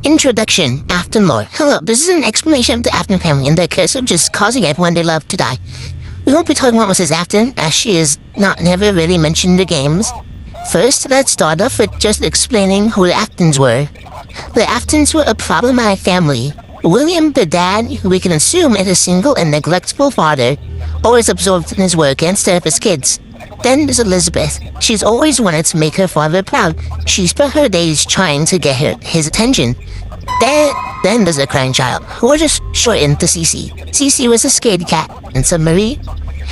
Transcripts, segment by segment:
Introduction, Afton lore. Hello, this is an explanation of the Afton family and their curse of just causing everyone they love to die. We won't be talking about Mrs. Afton, as she is never really mentioned in the games. First, let's start off with just explaining who the Aftons were. The Aftons were a problematic family. William, the dad, who we can assume is a single and neglectful father, always absorbed in his work and instead of his kids. Then there's Elizabeth. She's always wanted to make her father proud. She spent her days trying to get his attention. Then there's a crying child, who was just shortened to Cece. Cece was a scaredy cat, and so Marie.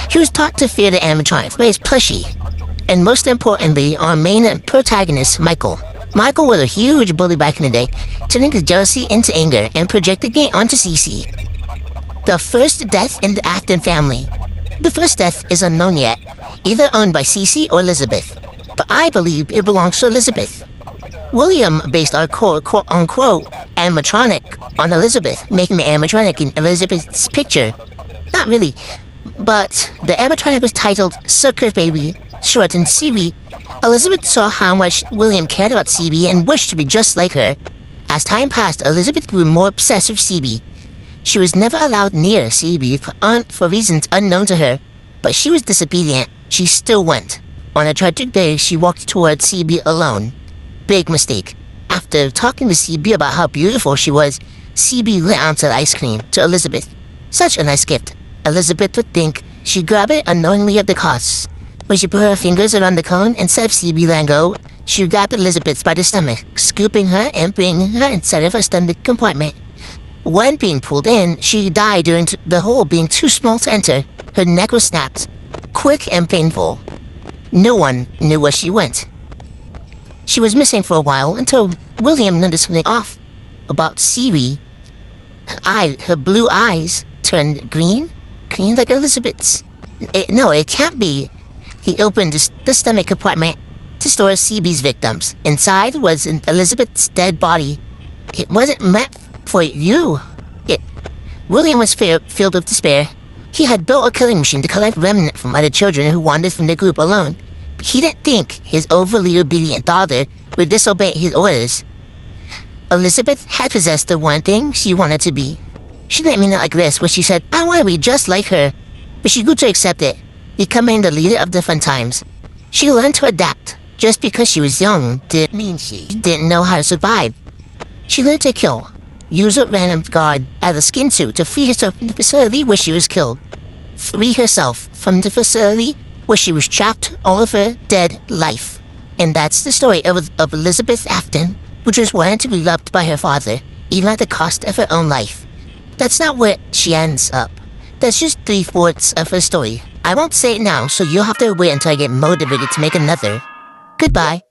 He was taught to fear the animatronic, but he's plushy. And most importantly, our main protagonist, Michael. Michael was a huge bully back in the day, turning his jealousy into anger and projecting it onto Cece. The first death in the Afton family. The first death is unknown yet, either owned by Cece or Elizabeth, but I believe it belongs to Elizabeth. William based our quote-unquote animatronic on Elizabeth, making the animatronic in Elizabeth's picture. Not really, but the animatronic was titled Circus Baby, shortened CB. Elizabeth saw how much William cared about CB and wished to be just like her. As time passed, Elizabeth grew more obsessed with CB. She was never allowed near CB for reasons unknown to her, but she was disobedient. She still went. On a tragic day, she walked towards CB alone. Big mistake. After talking to CB about how beautiful she was, CB lit onto the ice cream to Elizabeth. Such a nice gift. Elizabeth would think she'd grab it unknowingly at the cost. When she put her fingers around the cone, instead of CB letting go, she grabbed Elizabeth by the stomach, scooping her and bringing her inside of her stomach compartment. When being pulled in, she died due to the hole being too small to enter. Her neck was snapped. Quick and painful. No one knew where she went. She was missing for a while until William noticed something off about CB. Her blue eyes turned green like Elizabeth's. No, it can't be. He opened the stomach compartment to store CB's victims. Inside was Elizabeth's dead body. It wasn't meant for you. William was filled with despair. He had built a killing machine to collect remnants from other children who wandered from the group alone. But he didn't think his overly obedient daughter would disobey his orders. Elizabeth had possessed the one thing she wanted to be. She didn't mean it like this when she said, "I want to be just like her." But she grew to accept it, becoming the leader of the fun times. She learned to adapt. Just because she was young didn't mean she didn't know how to survive. She learned to kill. Use a random guard as a skin suit to free herself from the facility where she was killed. Free herself from the facility where she was trapped all of her dead life. And that's the story of Elizabeth Afton, who just wanted to be loved by her father, even at the cost of her own life. That's not where she ends up. That's just 3/4 of her story. I won't say it now, so you'll have to wait until I get motivated to make another. Goodbye.